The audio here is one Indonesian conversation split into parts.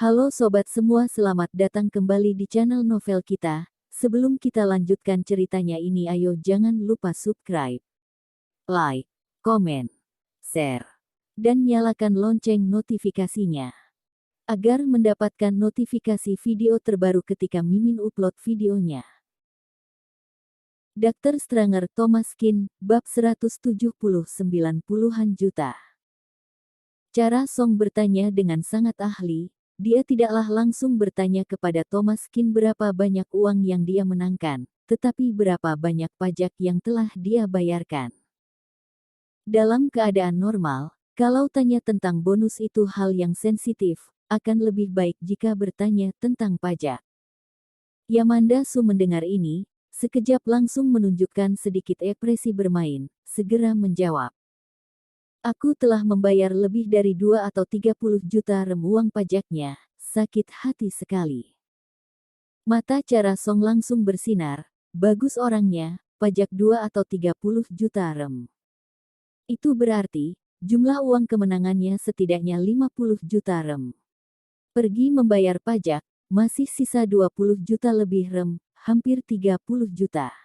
Halo sobat semua, selamat datang kembali di channel novel kita. Sebelum kita lanjutkan ceritanya ini, ayo jangan lupa subscribe, like, komen, share, dan nyalakan lonceng notifikasinya agar mendapatkan notifikasi video terbaru ketika Mimin upload videonya. Dr. Stranger Thomas Kin, bab 170 90-an juta. Cara Song bertanya dengan sangat ahli. Dia tidaklah langsung bertanya kepada Thomas Kin berapa banyak uang yang dia menangkan, tetapi berapa banyak pajak yang telah dia bayarkan. Dalam keadaan normal, kalau tanya tentang bonus itu hal yang sensitif, akan lebih baik jika bertanya tentang pajak. Yamanda Su mendengar ini, sekejap langsung menunjukkan sedikit ekspresi bermain, segera menjawab. Aku telah membayar lebih dari 2 atau 30 juta rem uang pajaknya, sakit hati sekali. Mata Cara Song langsung bersinar, bagus orangnya, pajak 2 atau 30 juta rem. Itu berarti, jumlah uang kemenangannya setidaknya 50 juta rem. Pergi membayar pajak, masih sisa 20 juta lebih rem, hampir 30 juta.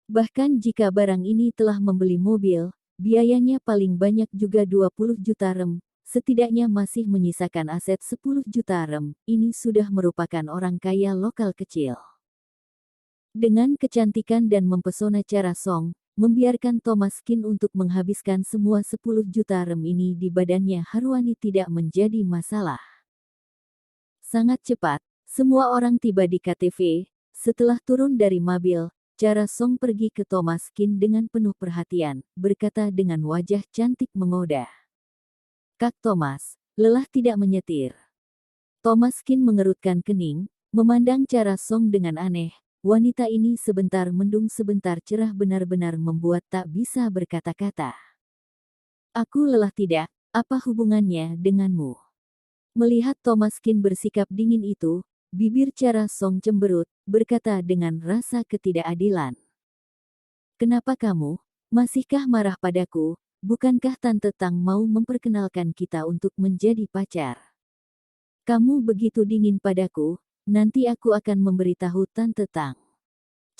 Bahkan jika barang ini telah membeli mobil, biayanya paling banyak juga 20 juta rem, setidaknya masih menyisakan aset 10 juta rem, ini sudah merupakan orang kaya lokal kecil. Dengan kecantikan dan mempesona Cara Song, membiarkan Thomas Kin untuk menghabiskan semua 10 juta rem ini di badannya Harwani tidak menjadi masalah. Sangat cepat, semua orang tiba di KTV, setelah turun dari mobil, Cara Song pergi ke Thomas Kin dengan penuh perhatian, berkata dengan wajah cantik menggoda. Kak Thomas, lelah tidak menyetir? Thomas Kin mengerutkan kening, memandang Cara Song dengan aneh. Wanita ini sebentar mendung sebentar cerah benar-benar membuat tak bisa berkata-kata. Aku lelah tidak, apa hubungannya denganmu? Melihat Thomas Kin bersikap dingin itu, bibir Cara Song cemberut, berkata dengan rasa ketidakadilan. Kenapa kamu? Masihkah marah padaku? Bukankah Tante Tang mau memperkenalkan kita untuk menjadi pacar? Kamu begitu dingin padaku, nanti aku akan memberitahu Tante Tang.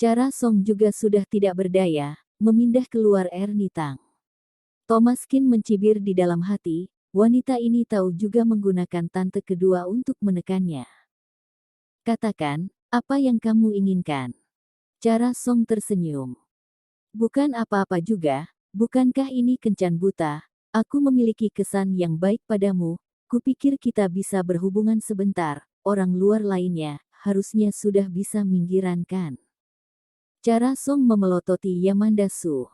Cara Song juga sudah tidak berdaya, memindah keluar Ernie Tang. Thomas Kin mencibir di dalam hati, wanita ini tahu juga menggunakan tante kedua untuk menekannya. Katakan, apa yang kamu inginkan? Cara Song tersenyum. Bukan apa-apa juga, bukankah ini kencan buta? Aku memiliki kesan yang baik padamu, kupikir kita bisa berhubungan sebentar, orang luar lainnya, harusnya sudah bisa minggirankan. Cara Song memelototi Yamanda Su.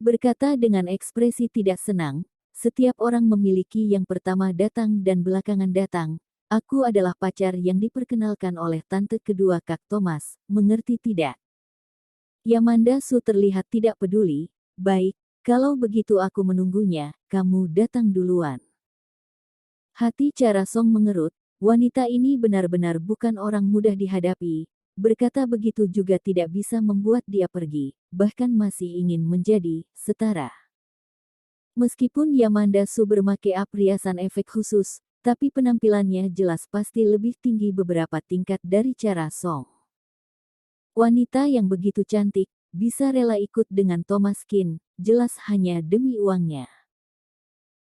Berkata dengan ekspresi tidak senang, setiap orang memiliki yang pertama datang dan belakangan datang. Aku adalah pacar yang diperkenalkan oleh tante kedua Kak Thomas, mengerti tidak? Yamanda Su terlihat tidak peduli. Baik, kalau begitu aku menunggunya, kamu datang duluan. Hati Cara Song mengerut, wanita ini benar-benar bukan orang mudah dihadapi. Berkata begitu juga tidak bisa membuat dia pergi, bahkan masih ingin menjadi setara. Meskipun Yamanda Su bermake up riasan efek khusus, tapi penampilannya jelas pasti lebih tinggi beberapa tingkat dari Cara Song. Wanita yang begitu cantik, bisa rela ikut dengan Thomas Kin, jelas hanya demi uangnya.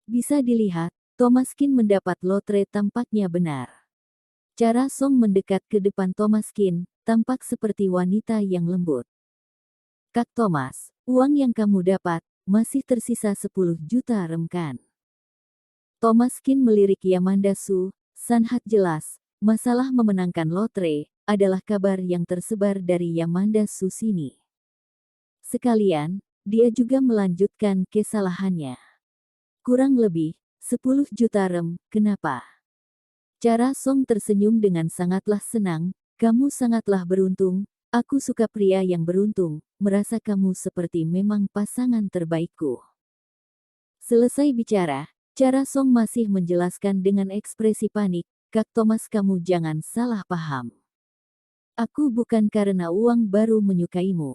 Bisa dilihat, Thomas Kin mendapat lotre tampaknya benar. Cara Song mendekat ke depan Thomas Kin, tampak seperti wanita yang lembut. Kak Thomas, uang yang kamu dapat, masih tersisa 10 juta rem kan? Thomas Kin melirik Yamanda Su, sangat jelas, masalah memenangkan lotre, adalah kabar yang tersebar dari Yamanda Su sini. Sekalian, dia juga melanjutkan kesalahannya. Kurang lebih, 10 juta rem, kenapa? Cara Song tersenyum dengan sangatlah senang, kamu sangatlah beruntung, aku suka pria yang beruntung, merasa kamu seperti memang pasangan terbaikku. Selesai bicara, Cara Song masih menjelaskan dengan ekspresi panik, Kak Thomas kamu jangan salah paham. Aku bukan karena uang baru menyukaimu.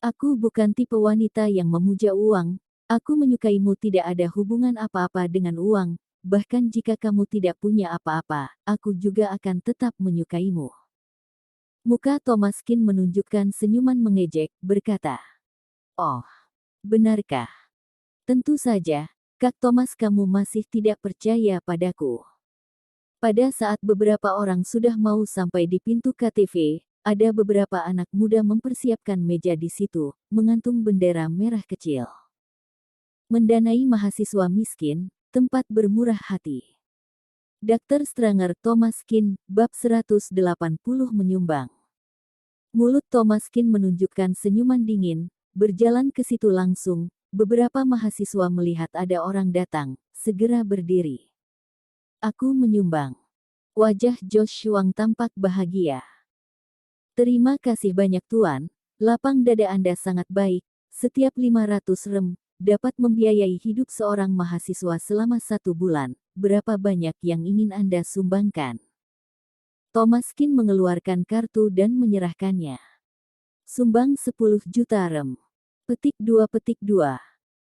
Aku bukan tipe wanita yang memuja uang, aku menyukaimu tidak ada hubungan apa-apa dengan uang, bahkan jika kamu tidak punya apa-apa, aku juga akan tetap menyukaimu. Muka Thomaskin menunjukkan senyuman mengejek, berkata, "Oh, benarkah? Tentu saja, Kak Thomas, kamu masih tidak percaya padaku." Pada saat beberapa orang sudah mau sampai di pintu KTV, ada beberapa anak muda mempersiapkan meja di situ, mengantung bendera merah kecil. Mendanai mahasiswa miskin, tempat bermurah hati. Dr. Stranger Thomaskin, bab 180 menyumbang. Mulut Thomaskin menunjukkan senyuman dingin, berjalan ke situ langsung, beberapa mahasiswa melihat ada orang datang, segera berdiri. "Aku menyumbang." Wajah Josh Shuang tampak bahagia. "Terima kasih banyak Tuan, lapang dada Anda sangat baik, setiap 500 rem, dapat membiayai hidup seorang mahasiswa selama 1 bulan, berapa banyak yang ingin Anda sumbangkan?" Thomaskin mengeluarkan kartu dan menyerahkannya. "Sumbang 10 juta rem." Petik 2.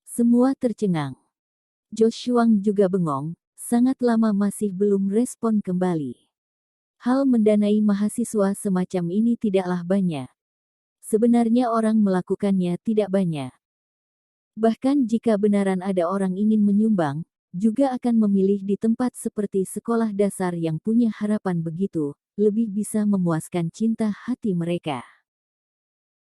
Semua tercengang. Josh Shuang juga bengong, sangat lama masih belum respon kembali. Hal mendanai mahasiswa semacam ini tidaklah banyak. Sebenarnya orang melakukannya tidak banyak. Bahkan jika benaran ada orang ingin menyumbang, juga akan memilih di tempat seperti sekolah dasar yang punya harapan begitu, lebih bisa memuaskan cinta hati mereka.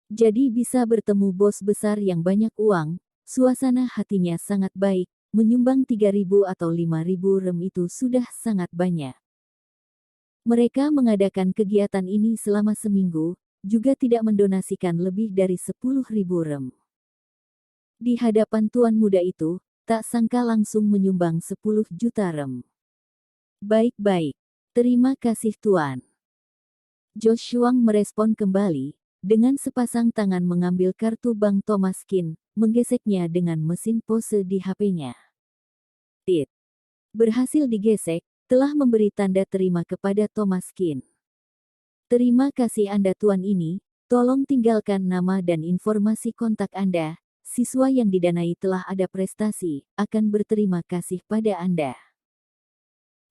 Jadi bisa bertemu bos besar yang banyak uang, suasana hatinya sangat baik, menyumbang 3.000 atau 5.000 rem itu sudah sangat banyak. Mereka mengadakan kegiatan ini selama seminggu, juga tidak mendonasikan lebih dari 10.000 rem. Di hadapan tuan muda itu, tak sangka langsung menyumbang 10 juta rem. "Baik-baik. Terima kasih Tuan." Josh Shuang merespon kembali, dengan sepasang tangan mengambil kartu bank Thomaskin, menggeseknya dengan mesin pose di HP-nya. Tit. Berhasil digesek, telah memberi tanda terima kepada Thomaskin. "Terima kasih Anda Tuan ini, tolong tinggalkan nama dan informasi kontak Anda, siswa yang didanai telah ada prestasi, akan berterima kasih pada Anda."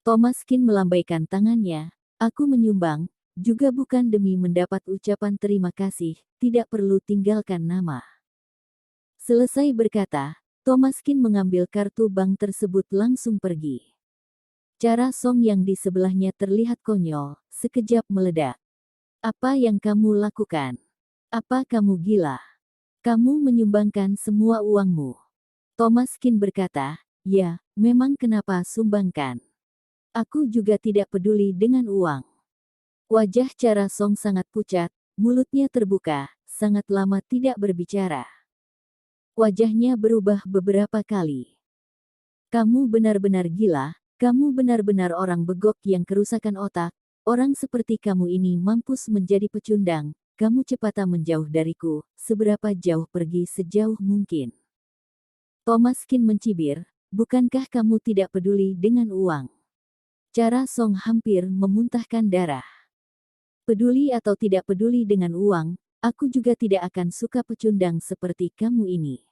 Thomaskin melambaikan tangannya, "Aku menyumbang, juga bukan demi mendapat ucapan terima kasih, tidak perlu tinggalkan nama." Selesai berkata, Thomaskin mengambil kartu bank tersebut langsung pergi. Cara Song yang di sebelahnya terlihat konyol, sekejap meledak. "Apa yang kamu lakukan? Apa kamu gila? Kamu menyumbangkan semua uangmu?" Thomaskin berkata, "Ya, memang kenapa sumbangkan? Aku juga tidak peduli dengan uang." Wajah Cara Song sangat pucat, mulutnya terbuka, sangat lama tidak berbicara. Wajahnya berubah beberapa kali. "Kamu benar-benar gila, kamu benar-benar orang begok yang kerusakan otak, orang seperti kamu ini mampus menjadi pecundang, kamu cepata menjauh dariku, seberapa jauh pergi sejauh mungkin." Thomaskin mencibir, "Bukankah kamu tidak peduli dengan uang?" Cara Song hampir memuntahkan darah. "Peduli atau tidak peduli dengan uang, aku juga tidak akan suka pecundang seperti kamu ini.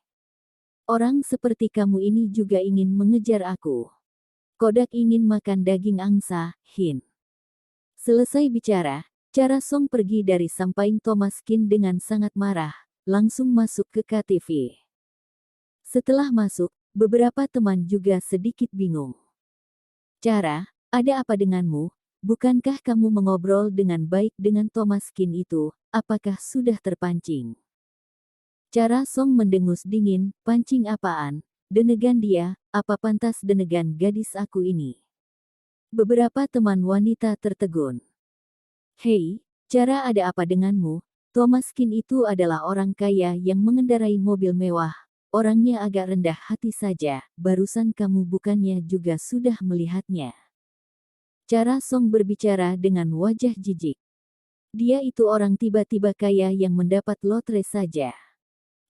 Orang seperti kamu ini juga ingin mengejar aku. Kodak ingin makan daging angsa, Hin." Selesai bicara, Cara Song pergi dari samping Thomaskin dengan sangat marah, langsung masuk ke KTV. Setelah masuk, beberapa teman juga sedikit bingung. "Cara, ada apa denganmu? Bukankah kamu mengobrol dengan baik dengan Thomaskin itu, apakah sudah terpancing?" Cara Song mendengus dingin, "Pancing apaan? Denegan dia, apa pantas denegan gadis aku ini?" Beberapa teman wanita tertegun. "Hei, Cara, ada apa denganmu? Thomaskin itu adalah orang kaya yang mengendarai mobil mewah, orangnya agak rendah hati saja, barusan kamu bukannya juga sudah melihatnya?" Cara Song berbicara dengan wajah jijik. Dia itu orang tiba-tiba kaya yang mendapat lotre saja.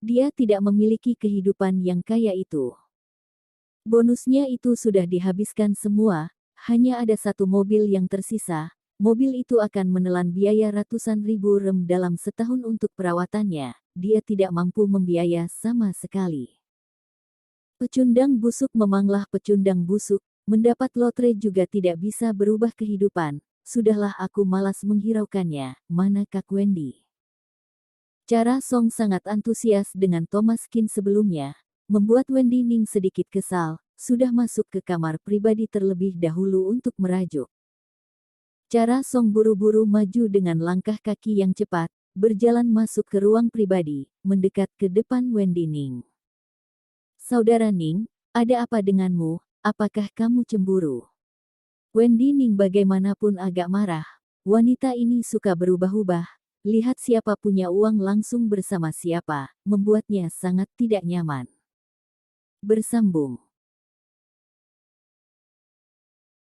Dia tidak memiliki kehidupan yang kaya itu. Bonusnya itu sudah dihabiskan semua, hanya ada satu mobil yang tersisa, mobil itu akan menelan biaya ratusan ribu rem dalam setahun untuk perawatannya, dia tidak mampu membiaya sama sekali. Pecundang busuk memanglah pecundang busuk, Mendapat lotre juga tidak bisa berubah kehidupan. Sudahlah aku malas menghiraukannya, mana Kak Wendy. Cara Song sangat antusias dengan Thomas Kin sebelumnya, membuat Wendy Ning sedikit kesal, sudah masuk ke kamar pribadi terlebih dahulu untuk merajuk. Cara Song buru-buru maju dengan langkah kaki yang cepat, berjalan masuk ke ruang pribadi, mendekat ke depan Wendy Ning. Saudara Ning, ada apa denganmu? Apakah kamu cemburu? Wendy Ning bagaimanapun agak marah. Wanita ini suka berubah-ubah. Lihat siapa punya uang langsung bersama siapa, membuatnya sangat tidak nyaman. Bersambung.